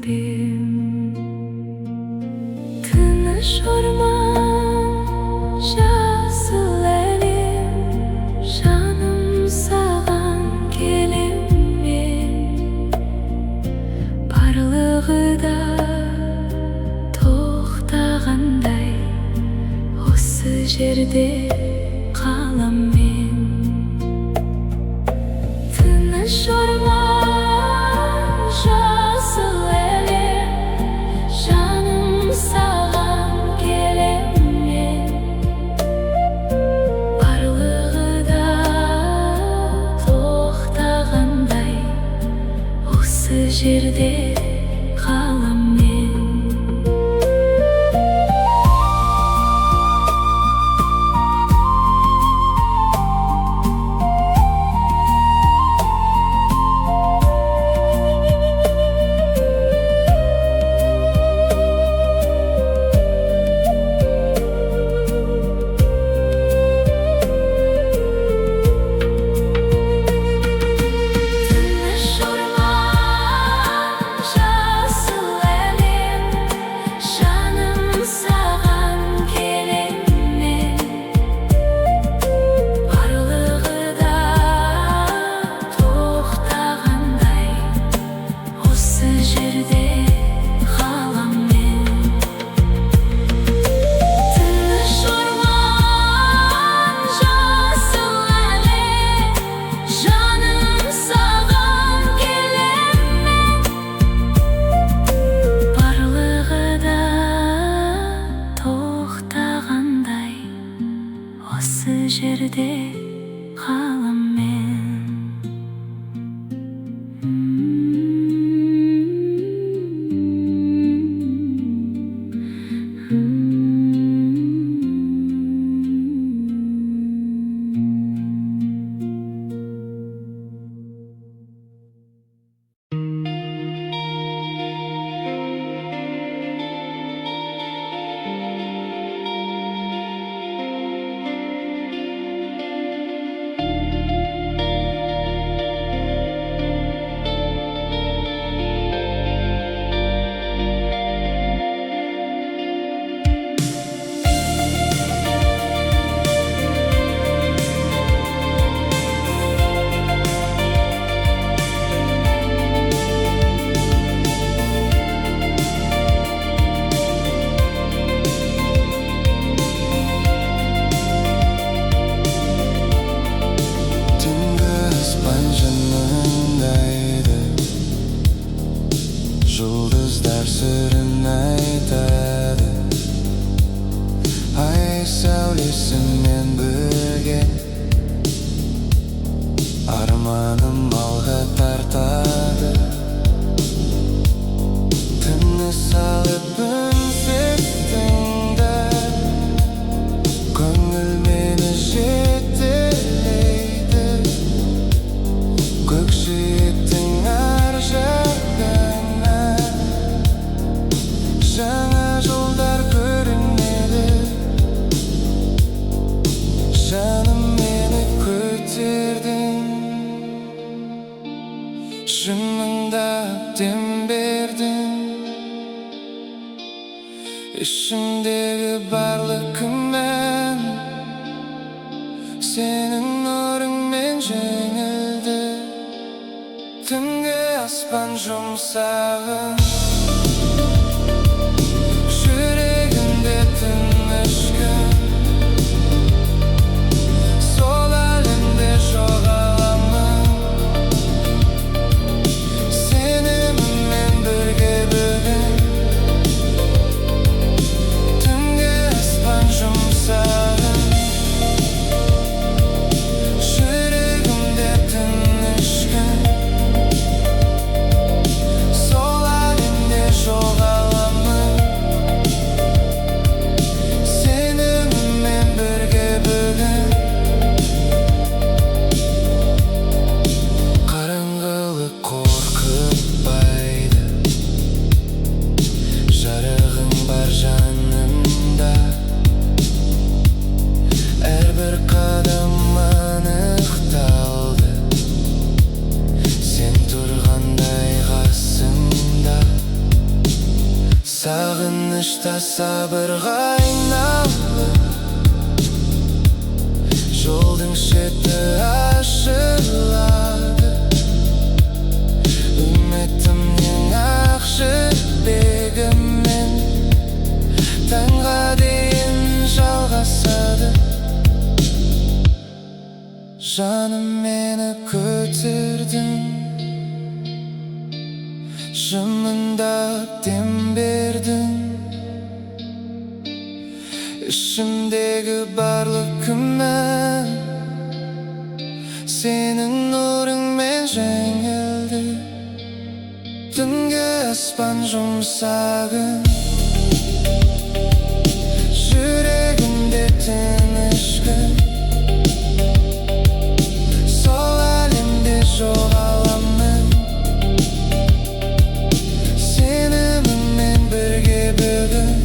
kalbim. Tыныш orman, жасыл әлем, жаным саған келемін. Барлығы да тоқтағандай, осы жерде қалам мен. Тыныш orman, жасыл әлем, жаным саған келемін. Барлығы да тоқтағандай, осы жерде қалам мен. Осы жерде қалам мен. Жұлдыздар сырын айтады, ай сәулесімен бірге. Арманым алға тартады, тыныс алып үнсіз тыңда. Көңіл мені жетелейді, көкжиектің ар жағына. Жаңа жолдар көрінеді, жаным мені көтердің. Шынында дем бердің, ішімдегі барлық күмән сенің нұрыңмен жеңілді. Түнгі аспан жұмсағын, жүрегімде тыныш күн. Сол әлемде жоғаламын, сеніммен бірге бүгін. Түнгі аспан жұмсағын, жүрегімде тыныш күн. Сол әлемде Сағынышта сабырға айналды, жолдың шеті ашылады. Үмітімнен ақ жібегімен таңға дейін жалғасады. Жаным, мені көтердің, жымыңдап дем бердің. Ішімдегі барлық күмән сенің нұрыңмен жеңілді. Түнгі аспан жұмсағын, жүрегімде тыныш күн. Сол әлемде жоғаламын, сеніммен бірге бүгін.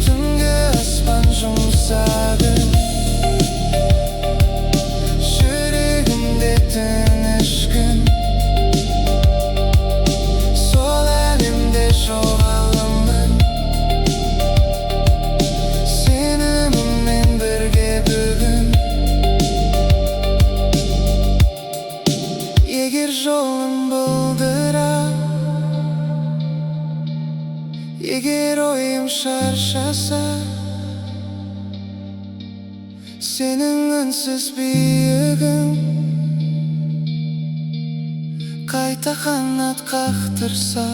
Түнгі аспан жұмсағын, жүрегімде тыныш күн. Сол әлемде жоғаламын, сеніммен бірге бүгін. Егер жолым бұлдырап, егер ойым шаршаса, сенің үнсіз биігің қайта қанат қақтырса.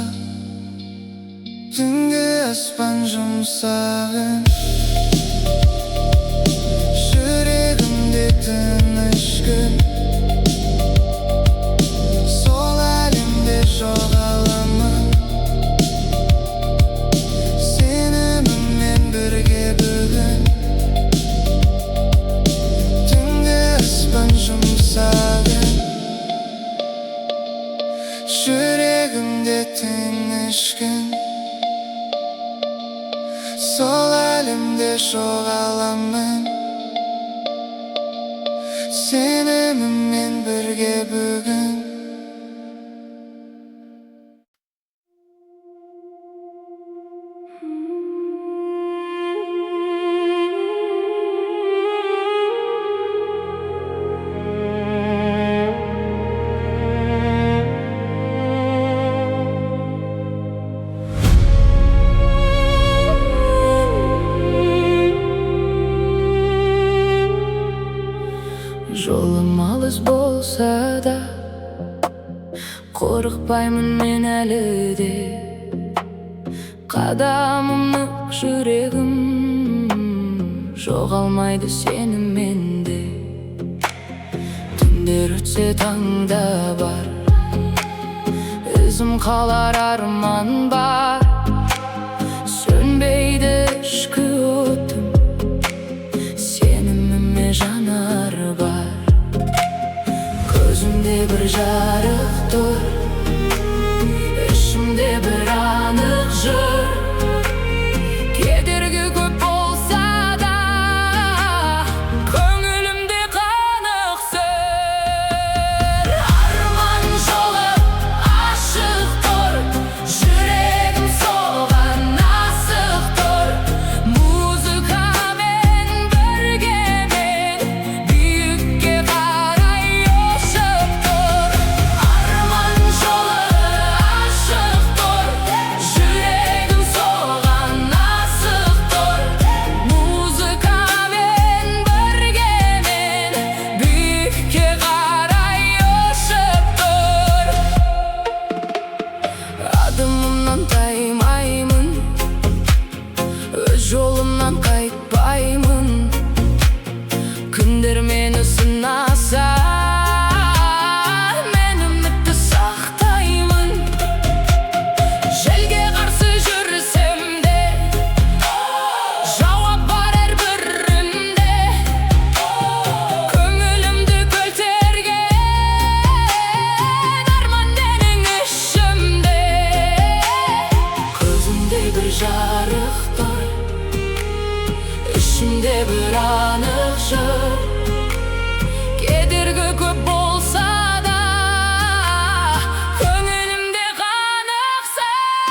Түнгі аспан жұмсағын, жүрегімде тыныш күн. Сол әлемде жоғаламын, сеніммен бірге бүгін. Түнгі аспан жұмсағын, жүрегімде тыныш күн. Сол әлемде жоғаламын, сеніммен бірге бүгін. Жолым алыс болса да, қорықпаймын мен әлі де. Қадамым нық, жүрегім жоғалмайды сенімменде. Түндер өтсе таңда бар, ізім қалар, арман бар. Сөнбейді ішкі отым, сеніміме жанар бар. Көзімде бір жарық тұр, ішімде бір анық жыр. Кедергі көп болса да, көңілімде қанық сыр. Арман жолы ашық тұр, жүрегім соған асық тұр. Музыкамен бірге мен биікке қарай ұшып тұр. Арман жолы ашық тұр, жүрегім соған асық тұр. Музыкамен бірге мен биікке қарай ұшып тұр. Адымымнан таймаймын, өз жолымнан қайтпаймын. Күндер мені сынаса, мен үмітті сақтаймын. Желге қарсы жүрсем де, жауап бар әрбірінде. Көңілімді көтерген арман менің ішімде. Көзімде бір жарық тұр, ішімде бір анық жыр. Кедергі көп болса да, көңілімде қанық сыр.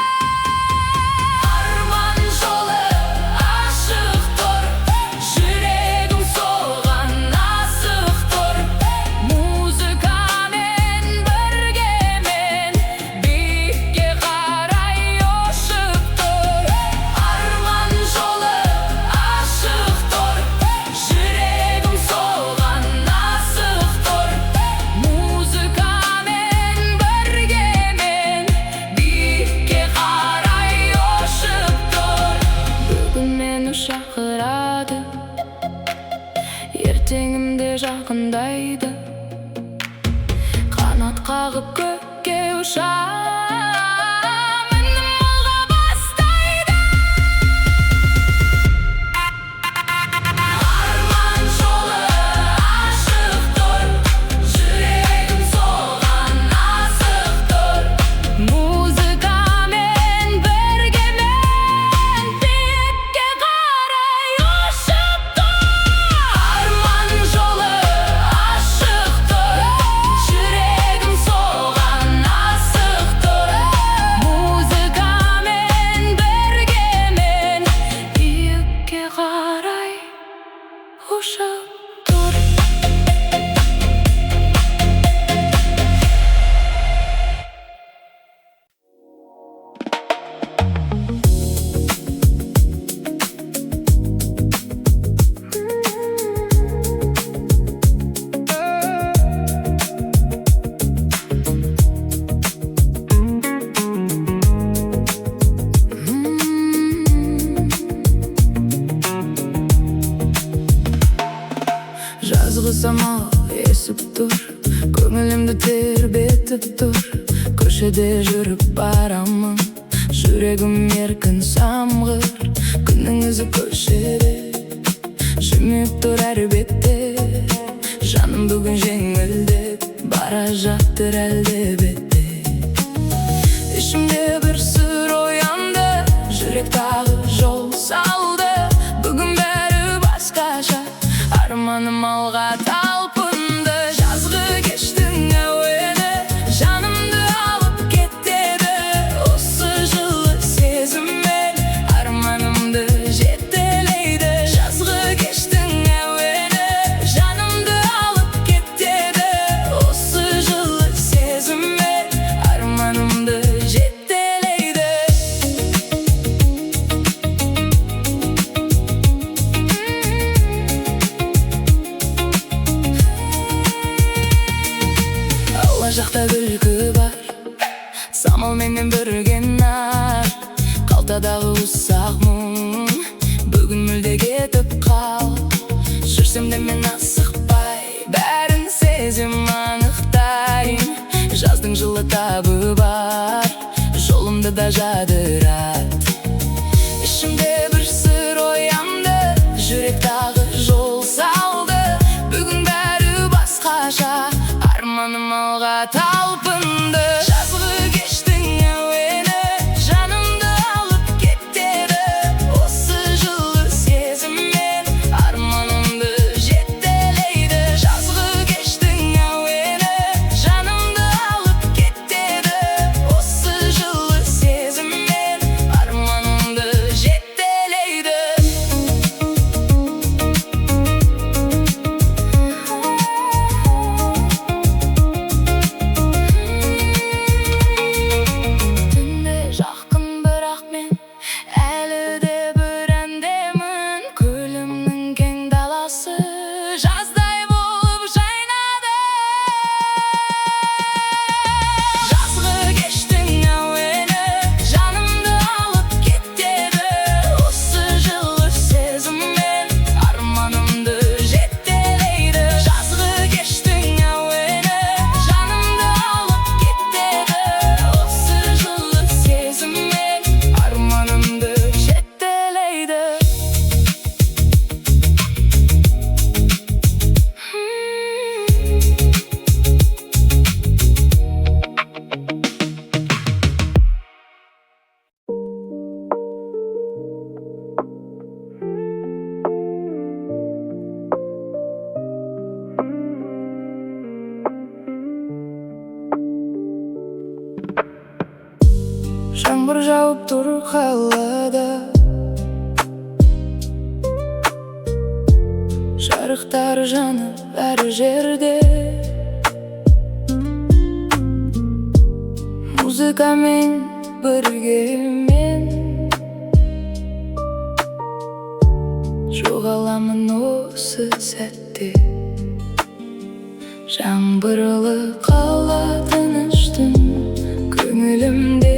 Жүрегімді тербетіп тұр, көшеде жүріп барамын. Жүрегім еркін самғыр, күннің ізі көшеде жүрмеп тұр әр бетте. Жаным бүгін жеңілдеп бара жатыр әлдебетте. Ішімде бір сыр оянды, жүрек тағы жол салды. Бүгін бәрі басқаша, арманым алға талпынды. Жазғы кештің әуені жанымды алып кетеді. Осы жылы сезіммен арманымды жетелейді. Жазғы кештің әуені жанымды алып кетеді. Осы жылы сезіммен арманымды жетелейді. Алла жақта күлкі бар, самалменен бірге нар. Қалтадағы ұсақ мұң бүгін мүлде кетіп қал. Жүрсем де мен асықпай, бәрін сезем анықтайын. Жаздың жылы табы бар, жолымды да жадырат. Ішімде бір сыр оянды, жүрек тағы жол салды. Бүгін бәрі басқаша, арманым алға талпынды. Жазғы кештің әуені жанымды алып кетеді. Осы жылы сезіммен арманымды жетелейді. Жазғы кештің әуені жанымды алып кетеді. Осы жылы сезіммен арманымды жетелейді. Түнде жақын бірақ мен әлі де бір әндемін. Көлімнің кең даласы жаздай болып жайнады. Жазғы кештің әуені жанымды алып кетеді. Осы жылы сезіммен арманымды жетелейді. Жазғы кештің әуені жанымды алып кетеді. Осы жылы сезіммен арманымды жетелейді. Жаңбыр жауып тұр қалада, жарықтар жанып әр жерде. Музыкамен бірге мен жоғаламын осы сәтте. Жаңбырлы қала тыныштың, көңілімде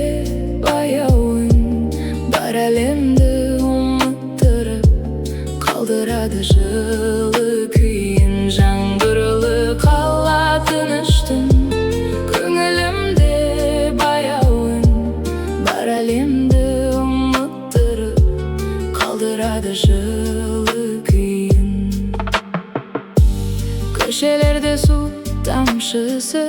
баяуын бар әлемді ұмыттырып қалдырады жылы күйін. Жаңбырлы қала тыныштың, көңілімде баяуын бар әлемді ұмыттырып қалдырады жылы күйін. Көшелерде су тамшысы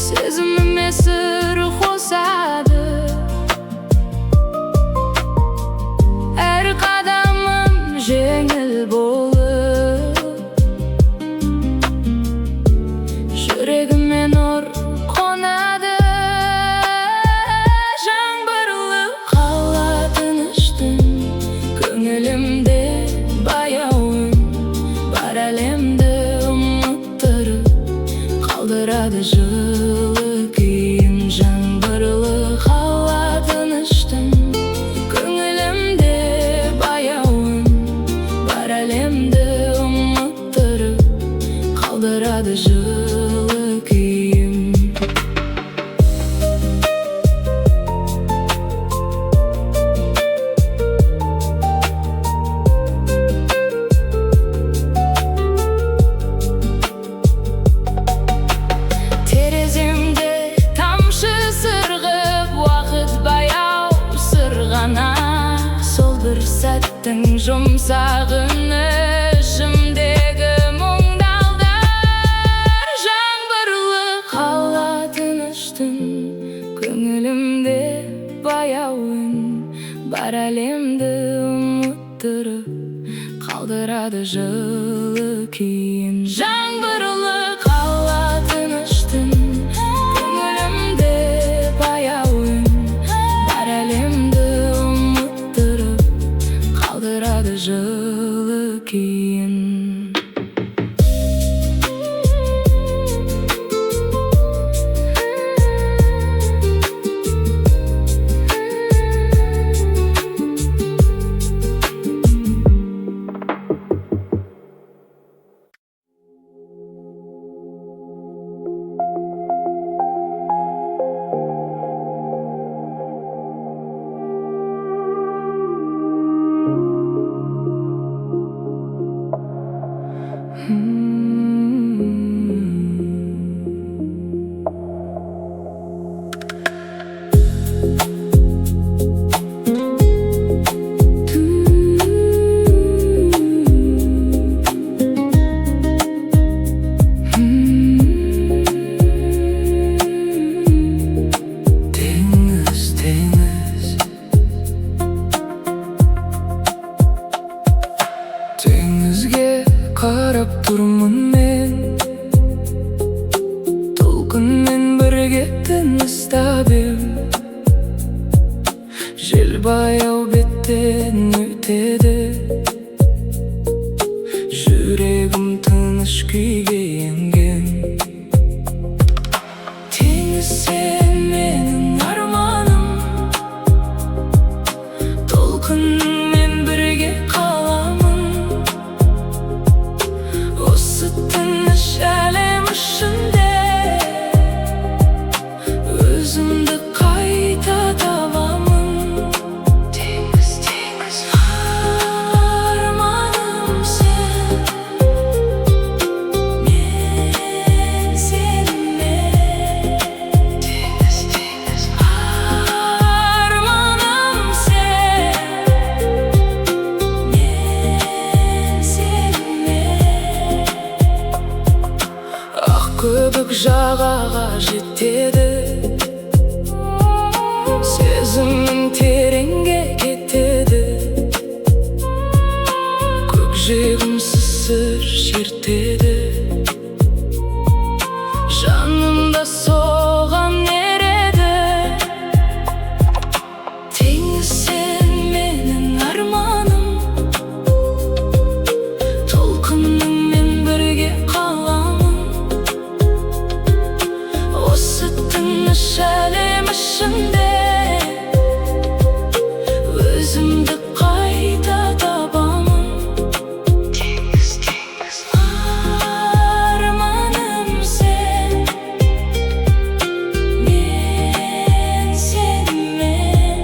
сезіміме сыр қосады. Әр қадамым жеңіл болып, жүрегіме нұр қонады. Жаңбырлы қала тыныштың, көңілімде баяуын бар әлемді ұмыттырып қалдырады жылы күйін. Жаңбырлы қала тыныштың, көңілімде баяуын бар әлемді ұмыттырып қалдырады жылы күйін. жұмсағыны ішімдегі мұңдалдар. Жаңбырлы қала тыныш түн, көңілімде баяу үн, бар әлемді ұмыттырып қалдырады жылы күйін. Жаңбырлы қала тыныш түн, көңілімде баяу үн, бар әлемді ұмыттырып қалдырады жылы күйін. Теңізге қарап тұрмын мен, толқынмен бірге тыныстап ем. Жел баяу беттен өтеді, жүрегім тыныш күйге енген. Теңіз сен менің арманым, толқынмен бірге қаламын. Осы тыныш әлем ішінде өзімді қайта табамын. Теңіз, теңіз, арманым сен, мен сенімен. Теңіз, теңіз, арманым сен, мен сенімен. Ақ көбік жағаға жетеді, сезімім тереңге кетеді. Көкжиегімсіз сыр шертеді, жанымда соған ереді. Теңіз сен менің арманым, толқыныңмен бірге қаламын. Осы тыныш әлем ішінде өзімді қайта табамын. Теңіз, теңіз, арманым сен, мен сенімен.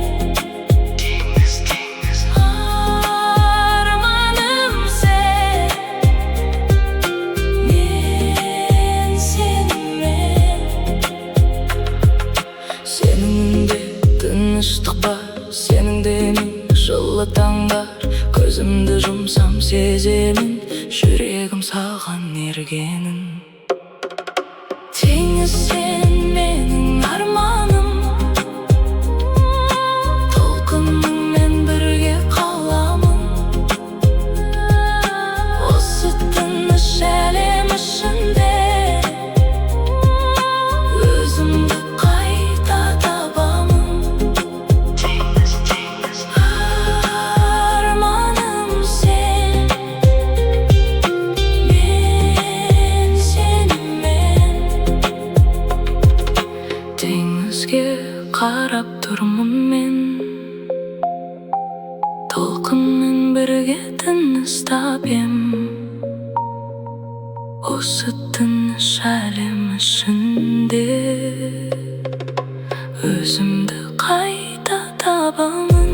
Теңіз, теңіз, арманым сен, мен сенімен. Сенің үнде тыныштық бар, сенің денең жылы таңдар. Көзімді жұмсам сеземін, жүрегім саған ергенін. Теңіз сен менің арманым, толқыныңмен бірге қаламын. Осы тыныш әлем ішінде өзімді қайта табамын. Теңіз, теңіз, арманым сен, мен сенімен. Теңізге қарап тұрмын мен, толқынмен бірге тыныстап ем. Осы тыныш әлем ішінде өзімді қайта табамын.